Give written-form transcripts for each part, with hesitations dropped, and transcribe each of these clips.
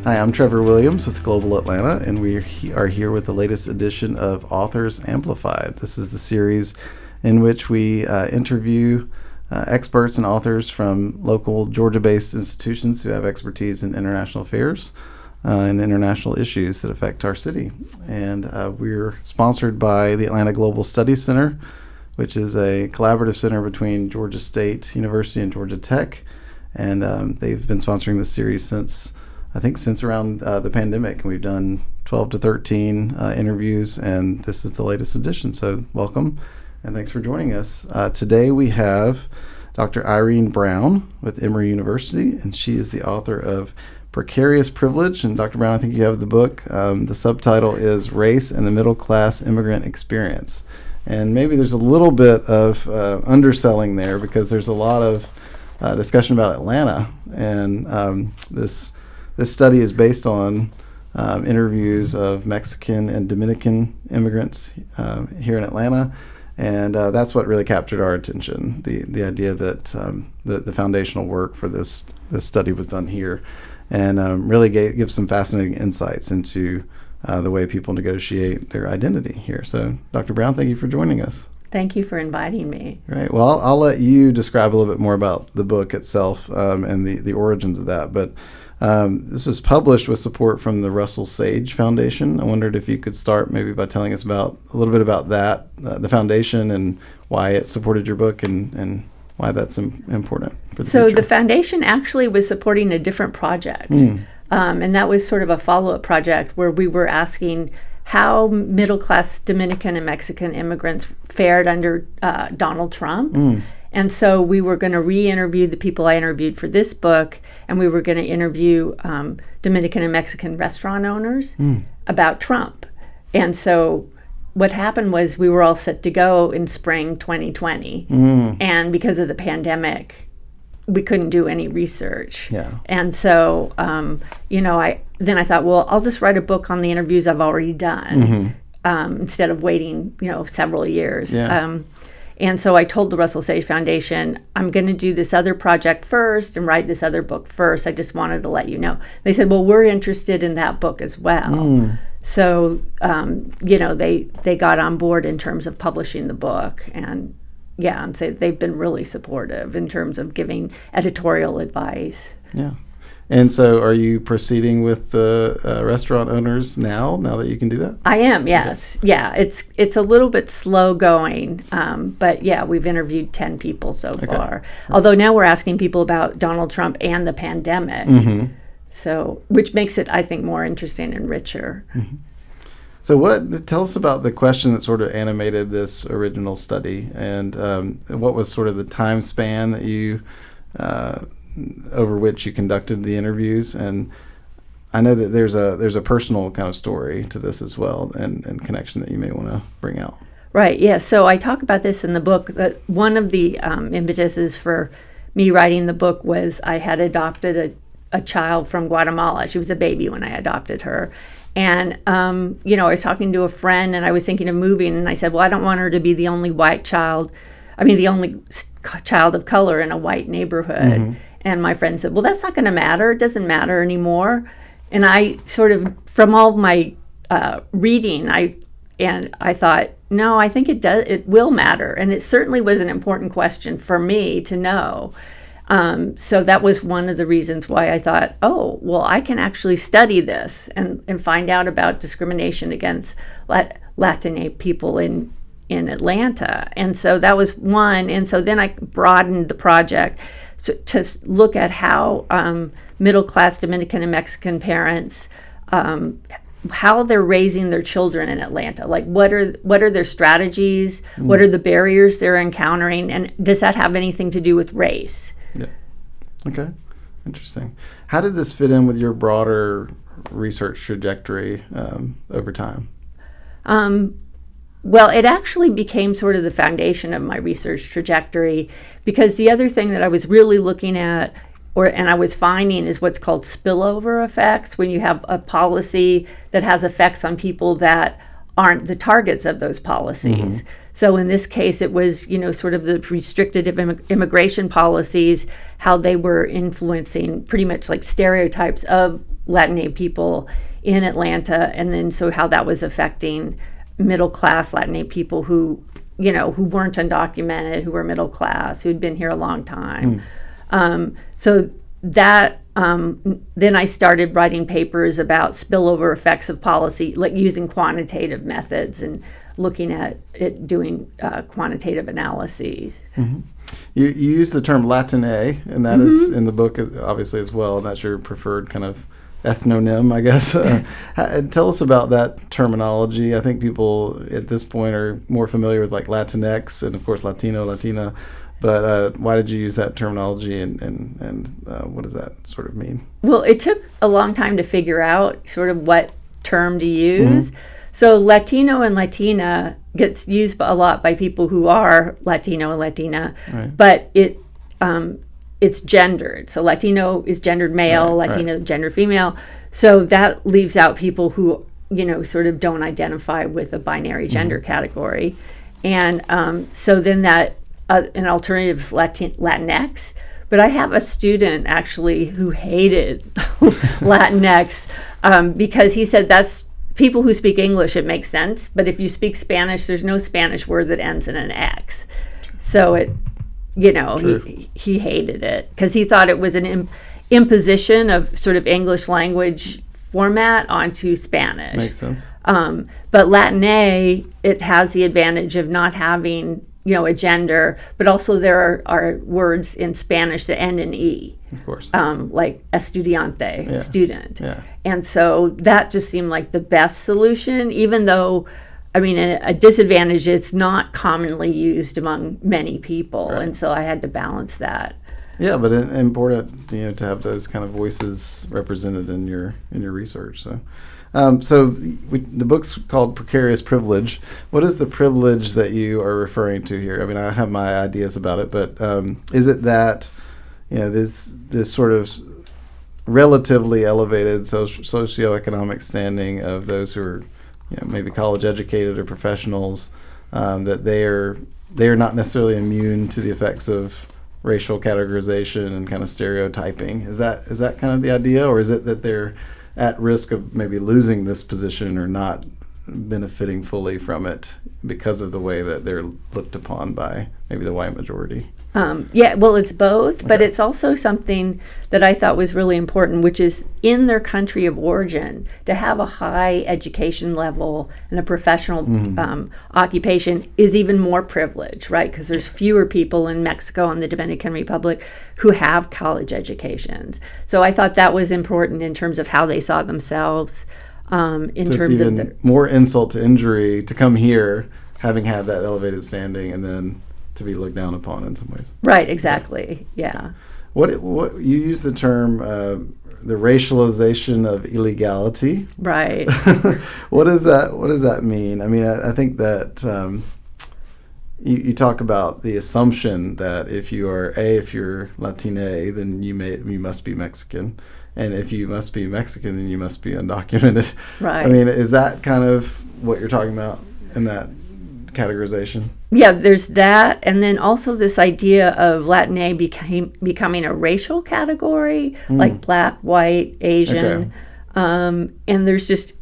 Hi, I'm Trevor Williams with Global Atlanta, and we are here with the latest edition of Authors Amplified. This is the series in which we interview experts and authors from local Georgia-based institutions who have expertise in international affairs and international issues that affect our city. And we're sponsored by the Atlanta Global Studies Center, which is a collaborative center between Georgia State University and Georgia Tech. And they've been sponsoring this series since around the pandemic. And we've done 12 to 13 interviews, and this is the latest edition. So welcome, and thanks for joining us. Today we have Dr. Irene Browne with Emory University, and she is the author of Precarious Privilege. And Dr. Browne, I think you have the book. The subtitle is Race and the Middle Class Immigrant Experience. And maybe there's a little bit of underselling there, because there's a lot of discussion about Atlanta, and this study is based on interviews of Mexican and Dominican immigrants here in Atlanta, and that's what really captured our attention. The idea that the foundational work for this study was done here, and really gives some fascinating insights into the way people negotiate their identity here. So, Dr. Browne, thank you for joining us. Thank you for inviting me. Right. Well, I'll let you describe a little bit more about the book itself and the origins of that. But this was published with support from the Russell Sage Foundation. I wondered if you could start maybe by telling us a little bit about that, the foundation, and why it supported your book, and why that's important for the future. The foundation actually was supporting a different project. And that was sort of a follow-up project where we were asking how middle-class Dominican and Mexican immigrants fared under Donald Trump. And so we were going to re-interview the people I interviewed for this book, and we were going to interview Dominican and Mexican restaurant owners about Trump. And so what happened was we were all set to go in spring 2020. And because of the pandemic, we couldn't do any research. Yeah. And so, I thought, well, I'll just write a book on the interviews I've already done instead of waiting, several years. Yeah. And so I told the Russell Sage Foundation, I'm going to do this other project first and write this other book first. I just wanted to let you know. They said, well, we're interested in that book as well. So, they got on board in terms of publishing the book, and so they've been really supportive in terms of giving editorial advice. Yeah. And so are you proceeding with the restaurant owners now that you can do that? I am, yes. Okay. Yeah, it's a little bit slow going, but we've interviewed 10 people so far. Although now we're asking people about Donald Trump and the pandemic, so which makes it, I think, more interesting and richer. So tell us about the question that sort of animated this original study, and what was sort of the time span that you over which you conducted the interviews. And I know that there's a personal kind of story to this as well, and connection that you may want to bring out. Right, yeah. So I talk about this in the book, that one of the impetuses for me writing the book was I had adopted a child from Guatemala. She was a baby when I adopted her. And, I was talking to a friend, and I was thinking of moving, and I said, well, I don't want her to be the only the only child of color in a white neighborhood. And my friend said, well, that's not going to matter. It doesn't matter anymore. And I sort of, from all my reading, I thought, no, I think it will matter. And it certainly was an important question for me to know. So that was one of the reasons why I thought, oh, well, I can actually study this and find out about discrimination against Latinx people in Atlanta. And so that was one. And so then I broadened the project to look at how middle-class Dominican and Mexican parents, how they're raising their children in Atlanta. Like, what are their strategies? What are the barriers they're encountering? And does that have anything to do with race? Yeah. Okay. Interesting. How did this fit in with your broader research trajectory over time? Well, it actually became sort of the foundation of my research trajectory, because the other thing that I was really looking at and I was finding is what's called spillover effects, when you have a policy that has effects on people that aren't the targets of those policies. So in this case, it was, sort of the restricted immigration policies, how they were influencing pretty much like stereotypes of Latinx people in Atlanta, and then so how that was affecting middle class Latinx people who weren't undocumented, who were middle class, who'd been here a long time. So that then I started writing papers about spillover effects of policy, like using quantitative methods and looking at it, doing quantitative analyses. Mm-hmm. You use the term Latinx, and that is in the book, obviously, as well. And that's your preferred kind of ethnonym, I guess. Tell us about that terminology. I think people at this point are more familiar with like Latinx and, of course, Latino, Latina. But why did you use that terminology, and what does that sort of mean? Well, it took a long time to figure out sort of what term to use. So Latino and Latina gets used a lot by people who are Latino and Latina, right. But it's gendered. So Latino is gendered male, right, Latino right. gendered female. So that leaves out people who, sort of don't identify with a binary gender category. And so then that an alternative is Latinx. But I have a student actually who hated Latinx because he said that's people who speak English, it makes sense. But if you speak Spanish, there's no Spanish word that ends in an X. So it, he hated it because he thought it was an imposition of sort of English language format onto Spanish. Makes sense. But Latinx, it has the advantage of not having a gender, but also there are words in Spanish that end in E. Of course. Like estudiante, student. Yeah. And so that just seemed like the best solution, even though, a disadvantage, it's not commonly used among many people. Right. And so I had to balance that. Yeah, but important, to have those kind of voices represented in your research. So. The book's called Precarious Privilege. What is the privilege that you are referring to here? I have my ideas about it, but is it that this sort of relatively elevated socioeconomic standing of those who are maybe college educated or professionals, that they are not necessarily immune to the effects of racial categorization and kind of stereotyping? Is that kind of the idea, or is it that they're at risk of maybe losing this position or not benefiting fully from it because of the way that they're looked upon by maybe the white majority? Well, it's both, Okay. But it's also something that I thought was really important, which is in their country of origin, to have a high education level and a professional occupation is even more privilege, right? Because there's fewer people in Mexico and the Dominican Republic who have college educations. So I thought that was important in terms of how they saw themselves. It's even more insult to injury to come here having had that elevated standing and then to be looked down upon in some ways. Right, exactly. Yeah. What you use the term the racialization of illegality. Right. What does that mean? I think that you talk about the assumption that if you're Latina, then you must be Mexican, and if you must be Mexican, then you must be undocumented. Right. Is that kind of what you're talking about in that categorization? Yeah, there's that, and then also this idea of Latina becoming a racial category, like Black, white, Asian, and there's just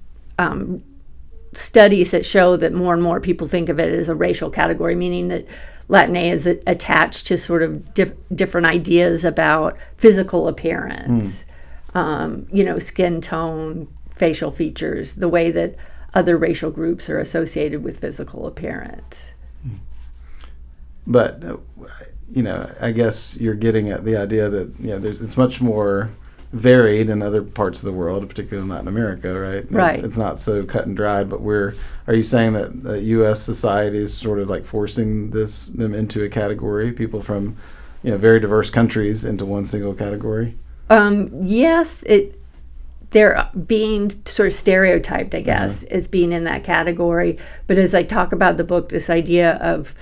studies that show that more and more people think of it as a racial category, meaning that Latina is attached to sort of different ideas about physical appearance, skin tone, facial features, the way that other racial groups are associated with physical appearance. But, I guess you're getting at the idea that, it's much more varied in other parts of the world, particularly in Latin America, right? Right. It's not so cut and dried, but are you saying that the U.S. society is sort of like forcing them into a category, people from, very diverse countries into one single category? Yes, they're being sort of stereotyped, I guess, as being in that category. But as I talk about the book, this idea of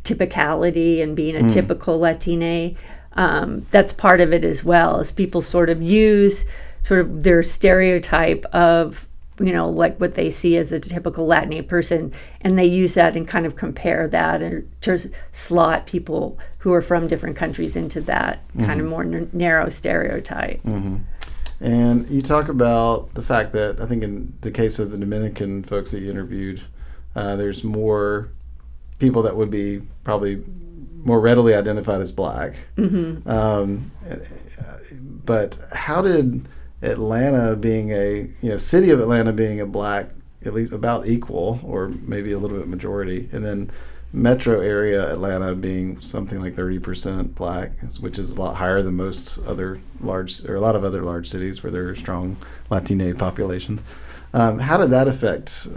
typicality and being a typical Latina, that's part of it as well, as people sort of use sort of their stereotype of, like what they see as a typical Latina person, and they use that and kind of compare that and to slot people who are from different countries into that kind of more narrow stereotype. Mm-hmm. And you talk about the fact that I think in the case of the Dominican folks that you interviewed, there's more people that would be probably more readily identified as black. But how did Atlanta being city of Atlanta being a black, at least about equal or maybe a little bit majority, and then metro area Atlanta being something like 30% black, which is a lot higher than most other large, or a lot of other large cities where there are strong Latine populations. How did that affect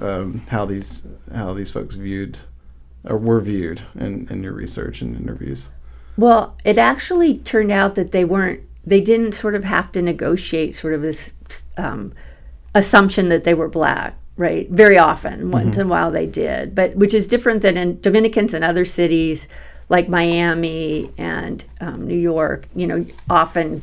how these folks viewed or were viewed in your research and interviews? Well, it actually turned out that they didn't sort of have to negotiate sort of this assumption that they were black. Right, very often, once in a while they did, but which is different than in Dominicans and other cities like Miami and New York. Often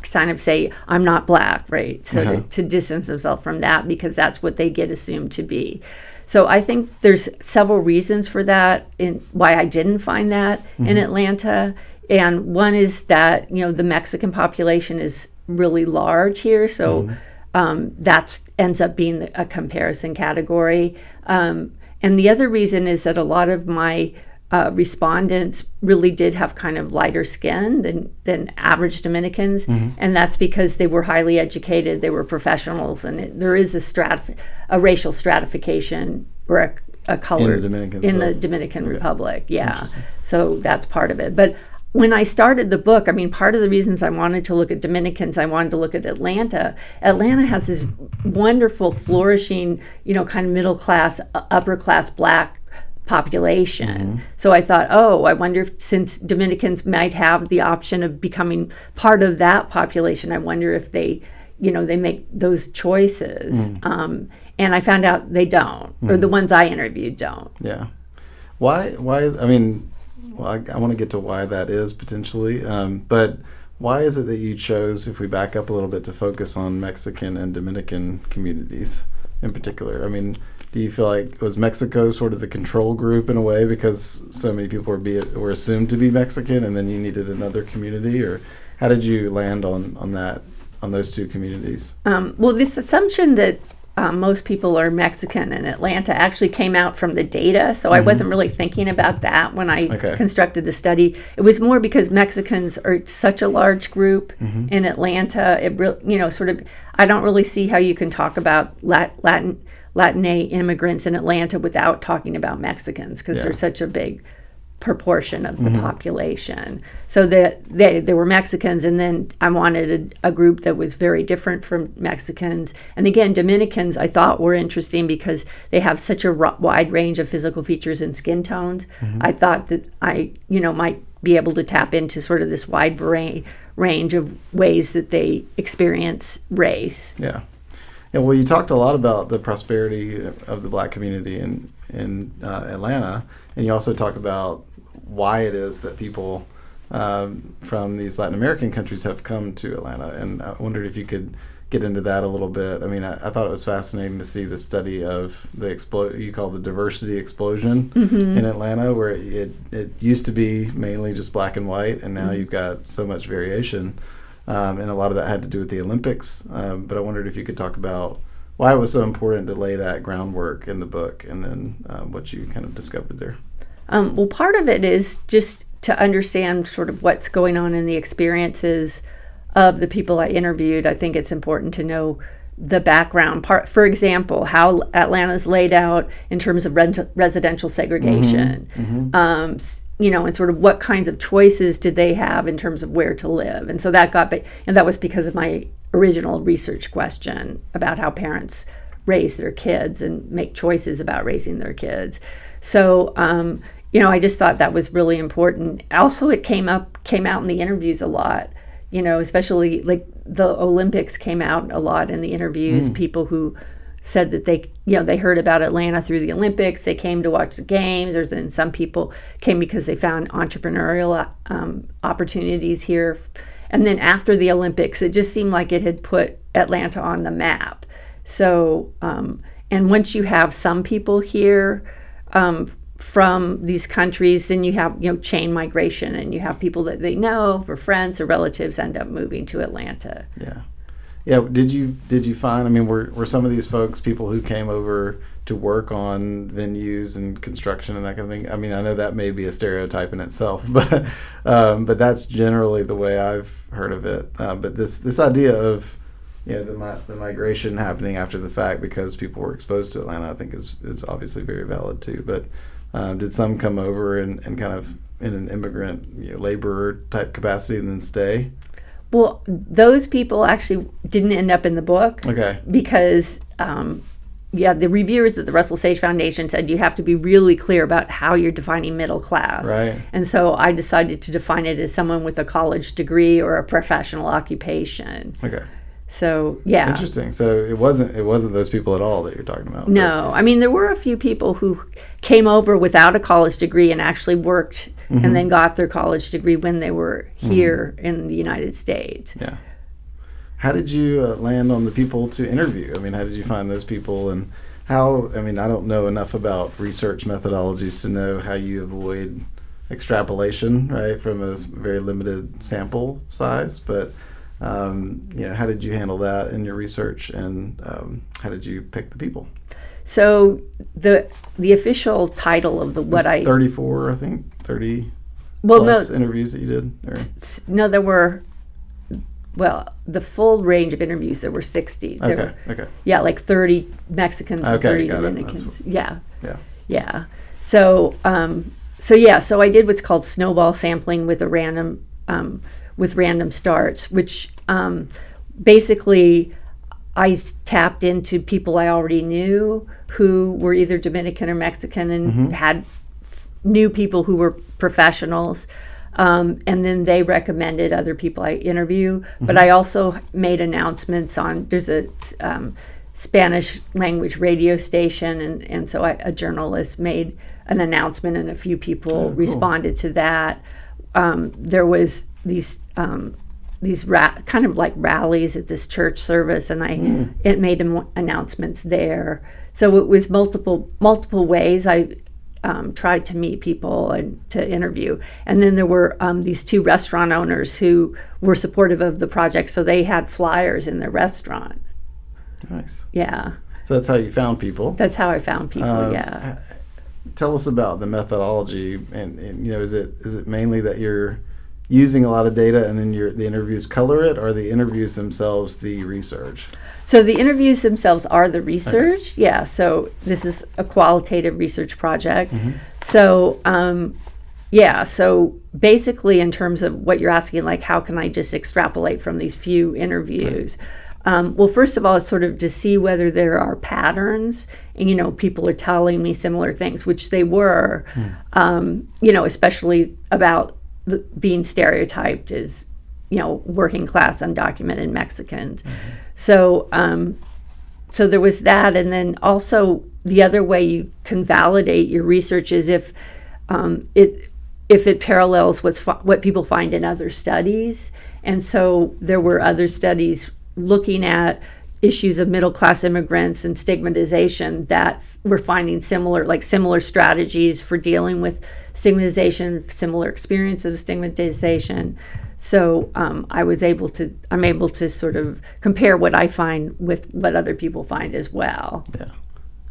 kind of say I'm not black, right? So to distance themselves from that because that's what they get assumed to be. So I think there's several reasons for that, in why I didn't find that in Atlanta, and one is that the Mexican population is really large here, so. That ends up being a comparison category. And the other reason is that a lot of my respondents really did have kind of lighter skin than average Dominicans. And that's because they were highly educated, they were professionals, and there is a racial stratification or a color in the Dominican Republic. Yeah, so that's part of it. But when I started the book, part of the reasons I wanted to look at Dominicans, I wanted to look at Atlanta. Atlanta has this wonderful, flourishing, kind of middle class, upper class black population. So I thought, I wonder if, since Dominicans might have the option of becoming part of that population, I wonder if they make those choices. And I found out they don't, or the ones I interviewed don't. Yeah. Why? Well, I want to get to why that is potentially, but why is it that you chose, if we back up a little bit, to focus on Mexican and Dominican communities in particular? Do you feel like was Mexico sort of the control group in a way because so many people were assumed to be Mexican, and then you needed another community, or how did you land on those two communities? Well, this assumption that most people are Mexican in Atlanta actually came out from the data, so I wasn't really thinking about that when I constructed the study. It was more because Mexicans are such a large group in Atlanta. I don't really see how you can talk about Latine immigrants in Atlanta without talking about Mexicans, because they're such a big proportion of the population. So that they were Mexicans, and then I wanted a group that was very different from Mexicans. And again, Dominicans I thought were interesting because they have such a wide range of physical features and skin tones. I thought that I might be able to tap into sort of this wide range of ways that they experience race. Yeah. Well, you talked a lot about the prosperity of the black community in Atlanta, and you also talk about why it is that people from these Latin American countries have come to Atlanta. And I wondered if you could get into that a little bit. I thought it was fascinating to see the study of you call the diversity explosion in Atlanta, where it used to be mainly just black and white, and now you've got so much variation. And a lot of that had to do with the Olympics. But I wondered if you could talk about why it was so important to lay that groundwork in the book, and then what you kind of discovered there. Well, part of it is just to understand sort of what's going on in the experiences of the people I interviewed. I think it's important to know the background part. For example, how Atlanta's laid out in terms of residential segregation. And sort of what kinds of choices did they have in terms of where to live. And so that was because of my original research question about how parents raise their kids and make choices about raising their kids. So, I just thought that was really important. Also, it came out in the interviews a lot, especially like the Olympics came out a lot in the interviews. People who said that they heard about Atlanta through the Olympics. They came to watch the games, and some people came because they found entrepreneurial opportunities here. And then after the Olympics, it just seemed like it had put Atlanta on the map. So, and once you have some people here from these countries, then you have chain migration, and you have people that they know or friends or relatives end up moving to Atlanta. Yeah. Yeah, did you find? I mean, were some of these folks people who came over to work on venues and construction and that kind of thing? I mean, I know that may be a stereotype in itself, but that's generally the way I've heard of it. But this idea of the migration happening after the fact because people were exposed to Atlanta, I think is obviously very valid too. But did some come over and kind of in an immigrant laborer type capacity and then stay? Well, those people actually didn't end up in the book. Okay. Because, the reviewers at the Russell Sage Foundation said you have to be really clear about how you're defining middle class. Right. And so I decided to define it as someone with a college degree or a professional occupation. Okay. So, yeah. Interesting. So it wasn't those people at all that you're talking about. No. I mean, there were a few people who came over without a college degree and actually worked and then got their college degree when they were here in the United States. Yeah. How did you land on the people to interview? I mean, how did you find those people, and how, I mean, I don't know enough about research methodologies to know how you avoid extrapolation, right, from a very limited sample size, but how did you handle that in your research, and how did you pick the people? So the official title of 34, I think, 30 interviews that you did? Or? No, there were, the full range of interviews, there were 60. Okay. Yeah, like 30 Mexicans and 30 Dominicans. Yeah. So I did what's called snowball sampling with random starts, which basically I tapped into people I already knew who were either Dominican or Mexican and had knew people who were professionals. And then they recommended other people I interview. But I also made announcements there's a Spanish language radio station, and so a journalist made an announcement, and a few people responded to that. There was these kind of like rallies at this church service, and it made announcements there. So it was multiple ways I tried to meet people and to interview. And then there were these two restaurant owners who were supportive of the project, so they had flyers in their restaurant. Nice. Yeah. So that's how you found people. That's how I found people. Yeah. Tell us about the methodology, and is it mainly that you're using a lot of data and then the interviews color it, or the interviews themselves the research? So the interviews themselves are the research. Okay. Yeah. So this is a qualitative research project. So so basically, in terms of what you're asking, like how can I just extrapolate from these few interviews? Well, first of all, it's sort of to see whether there are patterns, and people are telling me similar things, which they were, especially about being stereotyped as, working class, undocumented Mexicans. So there was that, and then also the other way you can validate your research is if it parallels what people find in other studies. And so there were other studies looking at issues of middle-class immigrants and stigmatization that were finding similar strategies for dealing with stigmatization, similar experience of stigmatization. So I'm able to sort of compare what I find with what other people find as well. Yeah,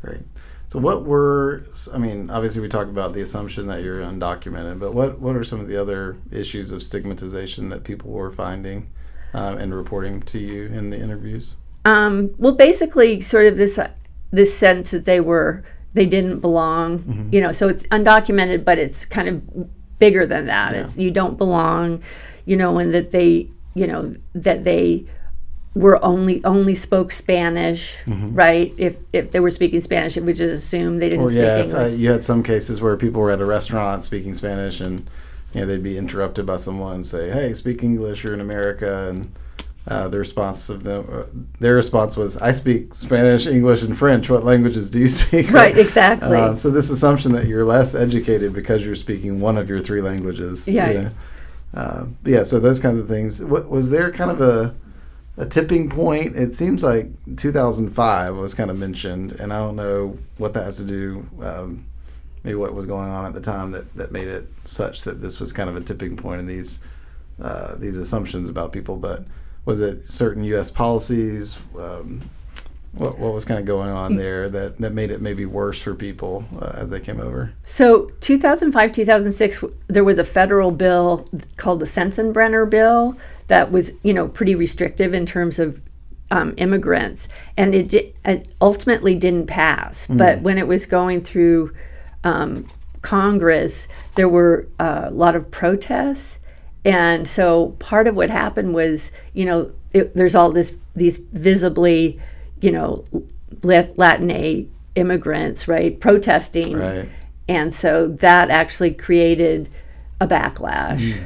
great. So obviously we talked about the assumption that you're undocumented, but what are some of the other issues of stigmatization that people were finding and reporting to you in the interviews? Well, basically, sort of this sense that they didn't belong. So it's undocumented, but it's kind of bigger than that. Yeah. You don't belong, and that they were only spoke Spanish, right? If they were speaking Spanish, it was just assumed they didn't speak English. You had some cases where people were at a restaurant speaking Spanish, and they'd be interrupted by someone and say, "Hey, speak English. You're in America." And their response was, "I speak Spanish, English, and French. What languages do you speak?" Right, exactly. So this assumption that you're less educated because you're speaking one of your three languages. Yeah. So those kinds of things. Was there kind of a tipping point? It seems like 2005 was kind of mentioned, and I don't know what that has to do. Maybe what was going on at the time that made it such that this was kind of a tipping point in these assumptions about people. But was it certain U.S. policies? What was kind of going on there that made it maybe worse for people as they came over? So 2005, 2006, there was a federal bill called the Sensenbrenner bill that was, pretty restrictive in terms of immigrants, and it ultimately didn't pass. But when it was going through Congress, there were a lot of protests, and so part of what happened was, there's all these visibly, Latinx immigrants, right, protesting, Right. And so that actually created a backlash.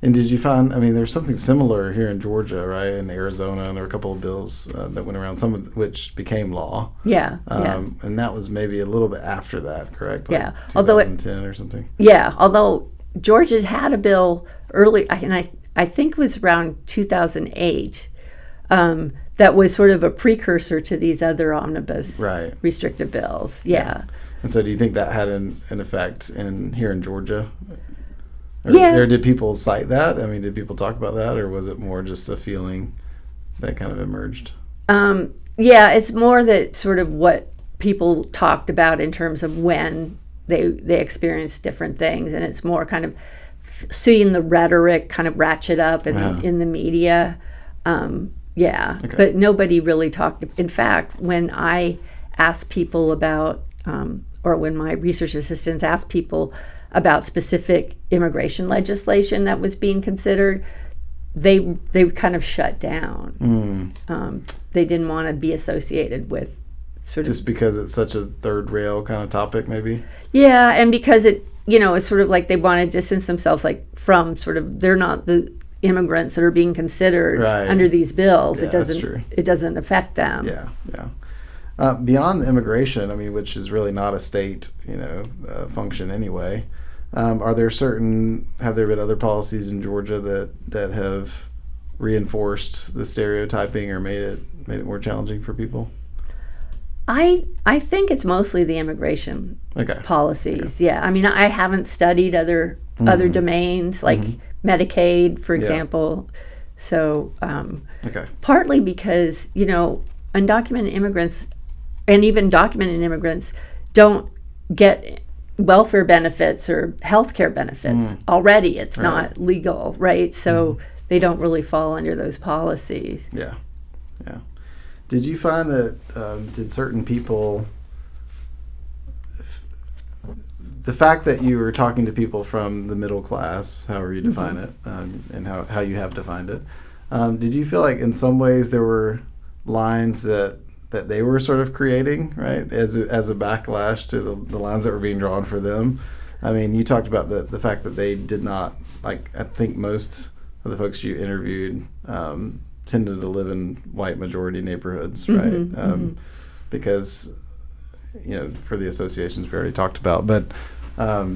And did you find, there's something similar here in Georgia, right, in Arizona, and there were a couple of bills that went around, some of which became law. Yeah. And that was maybe a little bit after that, correct? Yeah. 2010 or something. Yeah, although Georgia had a bill early, and I think it was around 2008, that was sort of a precursor to these other omnibus restrictive bills. Yeah. And so do you think that had an effect here in Georgia? Or did people cite that? Did people talk about that, or was it more just a feeling that kind of emerged? Yeah, it's more that sort of what people talked about in terms of when they experienced different things, and it's more kind of seeing the rhetoric kind of ratchet up in the media. Okay. But nobody really talked. In fact, when I asked people about, or when my research assistants asked people about specific immigration legislation that was being considered, they kind of shut down. They didn't want to be associated with just because it's such a third rail kind of topic, maybe. Yeah, and because it's sort of like they want to distance themselves from sort of, they're not the immigrants that are being considered under these bills. Yeah, that's true. It doesn't affect them. Yeah. Beyond immigration, which is really not a state, function anyway. Have there been other policies in Georgia that have reinforced the stereotyping or made it more challenging for people? I think it's mostly the immigration policies. Okay. Yeah, I haven't studied other domains like Medicaid, for example. So partly because undocumented immigrants and even documented immigrants don't get welfare benefits or health care benefits already. It's not legal, right? So they don't really fall under those policies. Yeah. Did you find that did certain people, the fact that you were talking to people from the middle class, however you define it, and how you have defined it, did you feel like in some ways there were lines that they were sort of creating, right, as a backlash to the lines that were being drawn for them? You talked about the fact that they did not, I think most of the folks you interviewed tended to live in white majority neighborhoods, right? Because, for the associations we already talked about. But I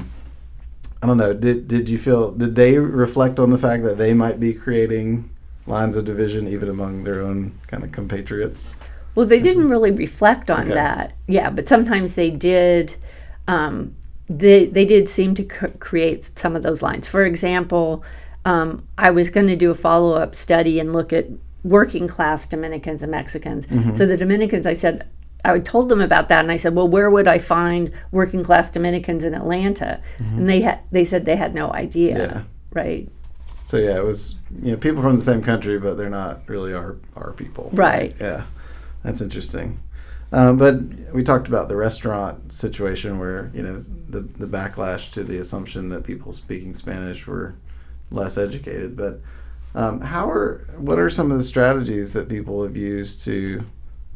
don't know, did they reflect on the fact that they might be creating lines of division even among their own kind of compatriots? Well, they didn't really reflect on that. Yeah, but sometimes they did. They did seem to create some of those lines. For example, I was going to do a follow-up study and look at working class Dominicans and Mexicans. So the Dominicans, I told them about that, and I said, well, where would I find working class Dominicans in Atlanta? And they said they had no idea, right? So it was people from the same country, but they're not really our people. Right. Yeah, that's interesting. But we talked about the restaurant situation where the backlash to the assumption that people speaking Spanish were less educated. But what are some of the strategies that people have used to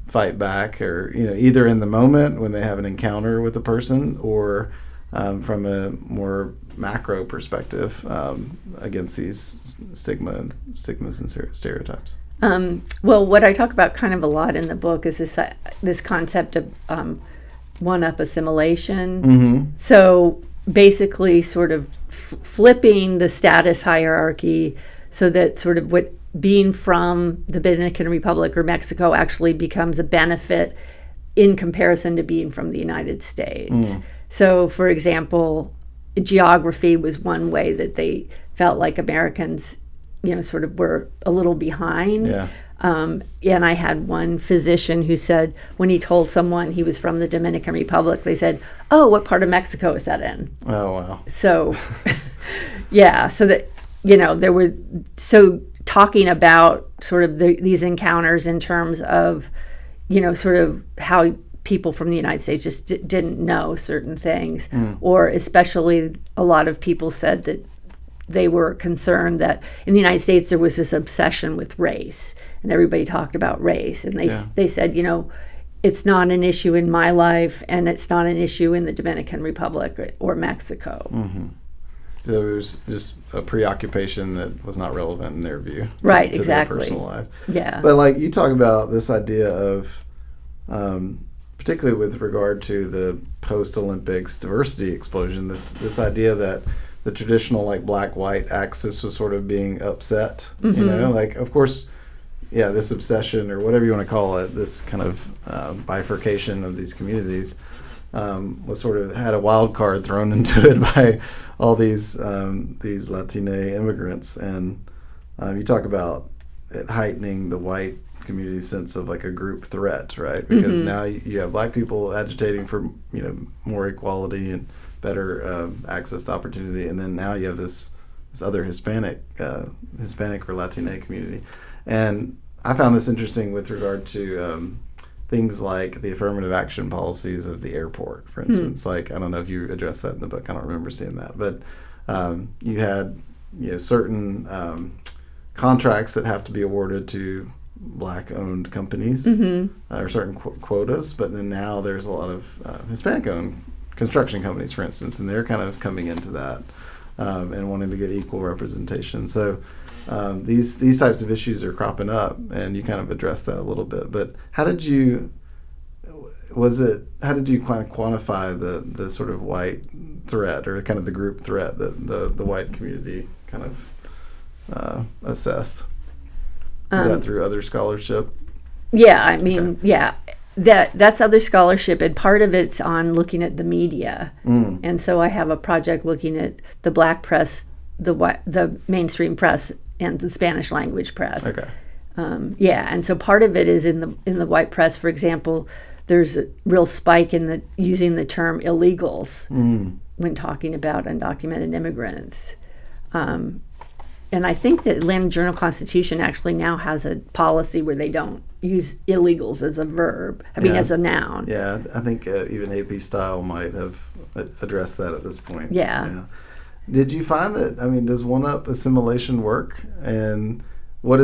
fight back, or either in the moment when they have an encounter with a person, or from a more macro perspective against these stigmas and stereotypes? Well, what I talk about kind of a lot in the book is this concept of one-up assimilation. So basically sort of flipping the status hierarchy so that sort of what being from the Dominican Republic or Mexico actually becomes a benefit in comparison to being from the United States. So, for example, geography was one way that they felt like Americans sort of were a little behind. Yeah. And I had one physician who said when he told someone he was from the Dominican Republic, they said, "Oh, what part of Mexico is that in?" Oh, wow. So, yeah, so that, there were, so talking about sort of these encounters in terms of, sort of how people from the United States just didn't know certain things, or especially a lot of people said that they were concerned that in the United States there was this obsession with race, and everybody talked about race, and they said, it's not an issue in my life, and it's not an issue in the Dominican Republic or Mexico. Mm-hmm. There was just a preoccupation that was not relevant in their view, right? to Exactly. their personal life. Yeah. But like you talk about this idea of, particularly with regard to the post-Olympics diversity explosion, this idea that the traditional like black-white axis was sort of being upset. Like of course, yeah, this obsession or whatever you want to call it, this kind of bifurcation of these communities was sort of had a wild card thrown into it by all these Latina immigrants, and you talk about it heightening the white community sense of like a group threat, right? Because now you have black people agitating for more equality and better access to opportunity, and then now you have this other Hispanic or Latina community, and I found this interesting with regard to things like the affirmative action policies of the airport, for instance. Like, I don't know if you addressed that in the book. I don't remember seeing that, but you had certain contracts that have to be awarded to black-owned companies or certain quotas, but then now there's a lot of Hispanic-owned construction companies, for instance, and they're kind of coming into that and wanting to get equal representation. So these types of issues are cropping up, and you kind of addressed that a little bit. But how did you kind of quantify the sort of white threat, or kind of the group threat that the white community kind of assessed? Is that through other scholarship? Yeah, I mean, yeah. That's other scholarship, and part of it's on looking at the media. And so I have a project looking at the black press, the mainstream press, and the Spanish language press. Okay. And so part of it is in the white press. For example, there's a real spike in using the term illegals when talking about undocumented immigrants. And I think that Atlanta Journal-Constitution actually now has a policy where they don't use illegals as a verb. I mean, as a noun. Yeah, I think even AP Style might have addressed that at this point. Yeah. Did you find that, does one-up assimilation work? And what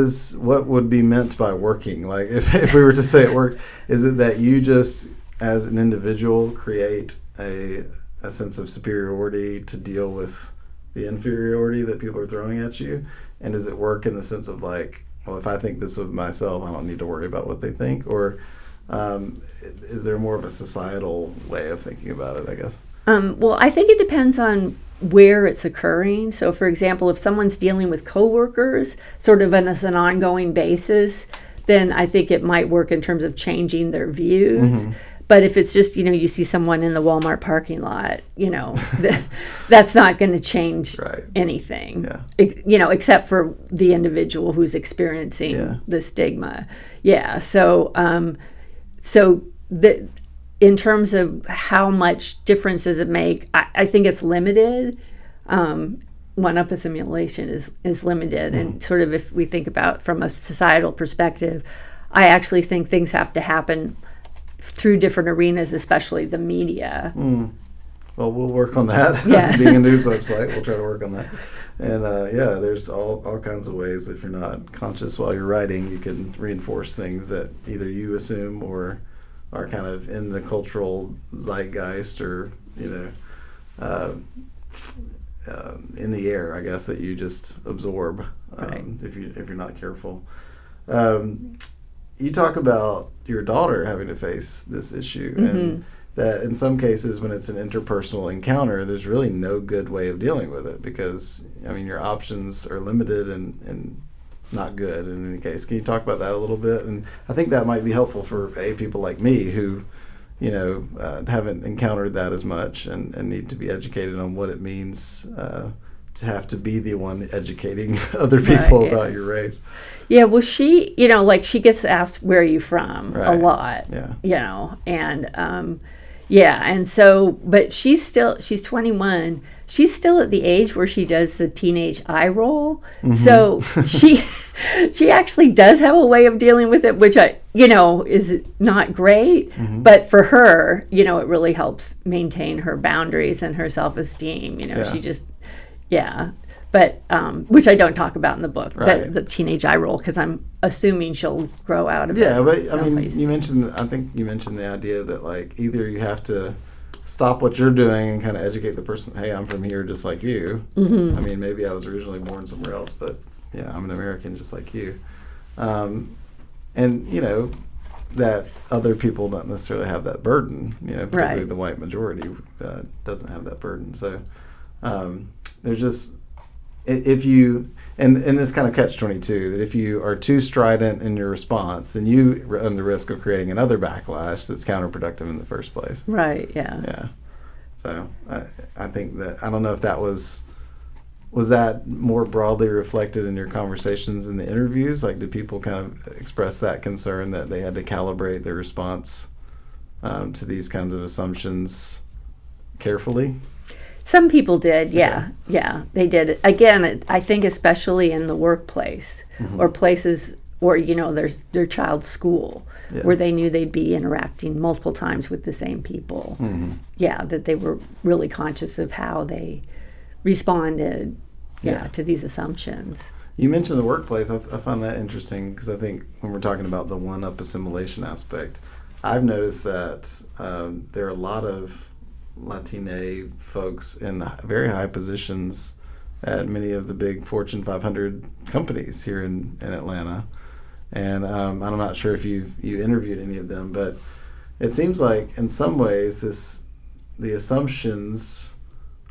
would be meant by working? Like, if we were to say it works, is it that you just, as an individual, create a sense of superiority to deal with the inferiority that people are throwing at you? And does it work in the sense of like, well, if I think this of myself, I don't need to worry about what they think? Or is there more of a societal way of thinking about it, I guess? Well, I think it depends on where it's occurring. So, for example, if someone's dealing with coworkers sort of as an ongoing basis, then I think it might work in terms of changing their views. But if it's just, you see someone in the Walmart parking lot, that's not going to change anything, except for the individual who's experiencing the stigma. Yeah. So, in terms of how much difference does it make, I think it's limited. One-up assimilation is limited. And sort of if we think about from a societal perspective, I actually think things have to happen through different arenas, especially the media. Well, we'll work on that. Yeah. Being a news website, we'll try to work on that. And there's all kinds of ways. If you're not conscious while you're writing, you can reinforce things that either you assume or are kind of in the cultural zeitgeist, or in the air, I guess, that you just absorb if you're not careful. You talk about your daughter having to face this issue, and that in some cases when it's an interpersonal encounter, there's really no good way of dealing with it, because your options are limited and not good in any case. Can you talk about that a little bit? And I think that might be helpful for people like me who haven't encountered that as much and need to be educated on what it means to have to be the one educating other people about your race. Yeah, well, she, like she gets asked, where are you from, a lot, and and so, but she's 21. She's still at the age where she does the teenage eye roll. Mm-hmm. So she actually does have a way of dealing with it, which is not great. Mm-hmm. But for her, it really helps maintain her boundaries and her self-esteem. She just, But which I don't talk about in the book, the teenage eye roll, because I'm assuming she'll grow out of it. Yeah, but I mean, I think you mentioned the idea that like either you have to stop what you're doing and kind of educate the person. Hey, I'm from here, just like you. Mm-hmm. I mean, maybe I was originally born somewhere else, but I'm an American, just like you. And that other people don't necessarily have that burden. Particularly the white majority doesn't have that burden. So there's just. If you and this kind of catch-22, that if you are too strident in your response, then you run the risk of creating another backlash that's counterproductive in the first place. Right. Yeah. Yeah. So I think that, I don't know if that was that more broadly reflected in your conversations in the interviews? Like, did people kind of express that concern that they had to calibrate their response to these kinds of assumptions carefully? Some people did, yeah, they did. Again, I think especially in the workplace, mm-hmm. or places, or their child's school, where they knew they'd be interacting multiple times with the same people. Mm-hmm. Yeah, that they were really conscious of how they responded, to these assumptions. You mentioned the workplace. I find that interesting because I think when we're talking about the one-up assimilation aspect, I've noticed that there are a lot of Latina folks in very high positions at many of the big Fortune 500 companies here in Atlanta. And I'm not sure if you interviewed any of them, but it seems like in some ways the assumptions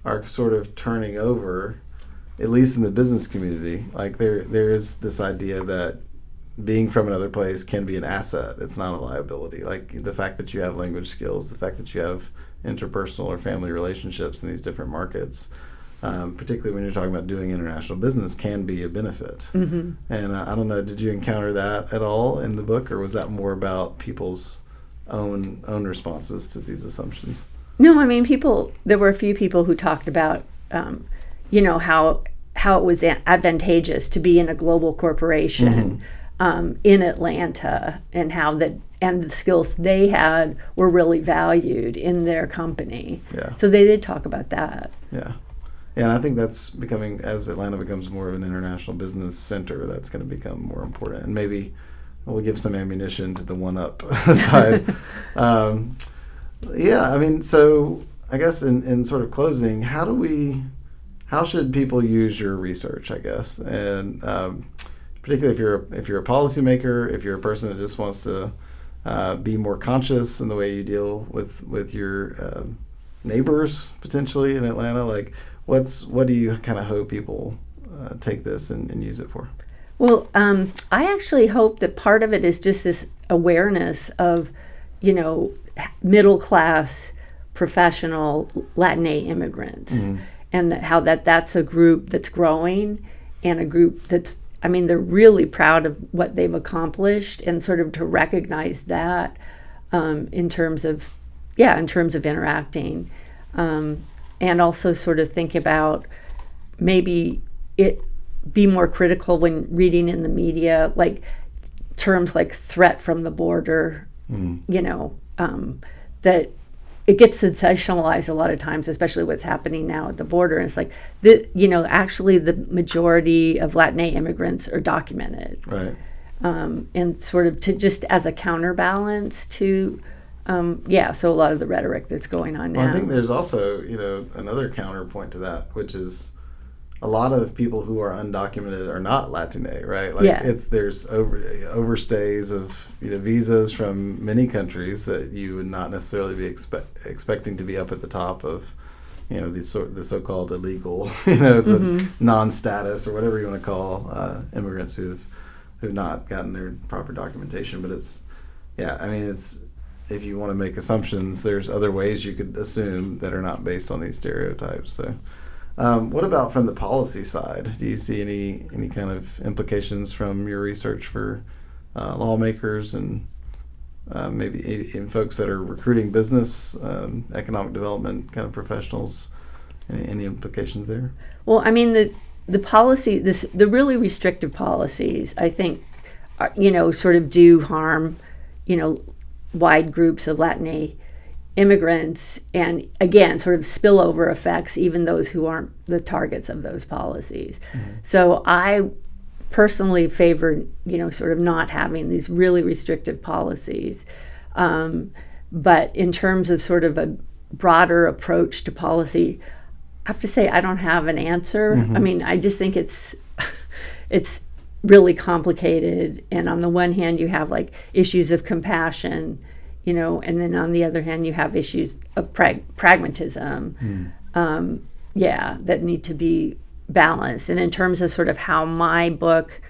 are sort of turning over, at least in the business community. Like there is this idea that being from another place can be an asset. It's not a liability. Like the fact that you have language skills, the fact that you have interpersonal or family relationships in these different markets, particularly when you're talking about doing international business, can be a benefit. Mm-hmm. And I don't know, did you encounter that at all in the book, or was that more about people's own responses to these assumptions? No, I mean, there were a few people who talked about, how it was advantageous to be in a global corporation, mm-hmm. In Atlanta, and how and the skills they had were really valued in their company. Yeah. So they did talk about that. Yeah. Yeah, and I think that's becoming, as Atlanta becomes more of an international business center, that's going to become more important. And maybe we'll give some ammunition to the one-up side. I mean, so I guess in sort of closing, how should people use your research, I guess? And particularly if you're a policymaker, if you're a person that just wants to be more conscious in the way you deal with your neighbors potentially in Atlanta, like what do you kind of hope people take this and use it for? Well, I actually hope that part of it is just this awareness of, middle class, professional Latina immigrants, mm-hmm. and how that's a group that's growing, and a group that's, they're really proud of what they've accomplished, and sort of to recognize that in terms of interacting, and also sort of think about maybe be more critical when reading in the media, like terms like threat from the border, that it gets sensationalized a lot of times, especially what's happening now at the border. And it's like, actually the majority of Latina immigrants are documented. Right. And sort of to just as a counterbalance to, so a lot of the rhetoric that's going on now. Well, I think there's also, another counterpoint to that, which is a lot of people who are undocumented are not Latina, right? Like there's overstays of visas from many countries that you would not necessarily be expecting to be up at the top of the so-called illegal the non-status or whatever you want to call immigrants who've not gotten their proper documentation. But it's if you want to make assumptions, there's other ways you could assume that are not based on these stereotypes. So What about from the policy side? Do you see any kind of implications from your research for lawmakers and maybe in folks that are recruiting business, economic development kind of professionals? Any implications there? Well, I mean, the policy, the really restrictive policies, I think, are, sort of do harm, wide groups of Latinx immigrants, and again, sort of spillover effects, even those who aren't the targets of those policies. Mm-hmm. So I personally favor, sort of not having these really restrictive policies. But in terms of sort of a broader approach to policy, I have to say I don't have an answer. Mm-hmm. I mean, I just think it's really complicated. And on the one hand, you have like issues of compassion, and then on the other hand, you have issues of pragmatism, that need to be balanced. And in terms of sort of how my book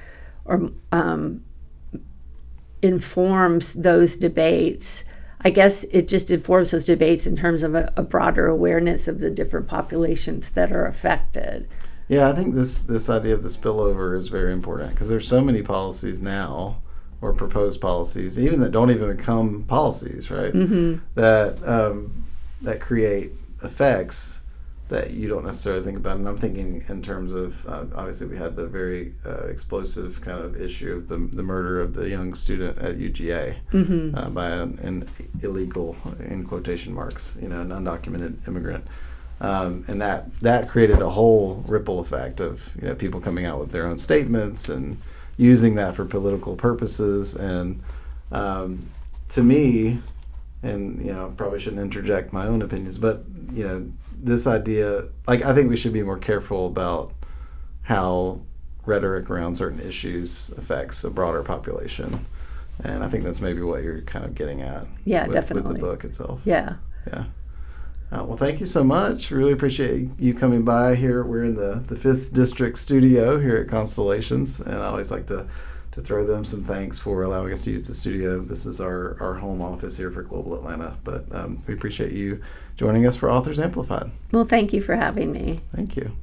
informs those debates, I guess it just informs those debates in terms of a broader awareness of the different populations that are affected. Yeah, I think this idea of the spillover is very important because there's so many policies now, or proposed policies, even that don't even become policies, right? Mm-hmm. That create effects that you don't necessarily think about. And I'm thinking in terms of, obviously we had the very explosive kind of issue of the murder of the young student at UGA mm-hmm. By an illegal, in quotation marks, an undocumented immigrant. And that created a whole ripple effect of people coming out with their own statements and using that for political purposes. And to me, and probably shouldn't interject my own opinions, but this idea, like, I think we should be more careful about how rhetoric around certain issues affects a broader population. And I think that's maybe what you're kind of getting at. Yeah, definitely. With the book itself. Yeah. Yeah. Well, thank you so much. Really appreciate you coming by here. We're in the 5th District studio here at Constellations, and I always like to throw them some thanks for allowing us to use the studio. This is our home office here for Global Atlanta, but we appreciate you joining us for Authors Amplified. Well, thank you for having me. Thank you.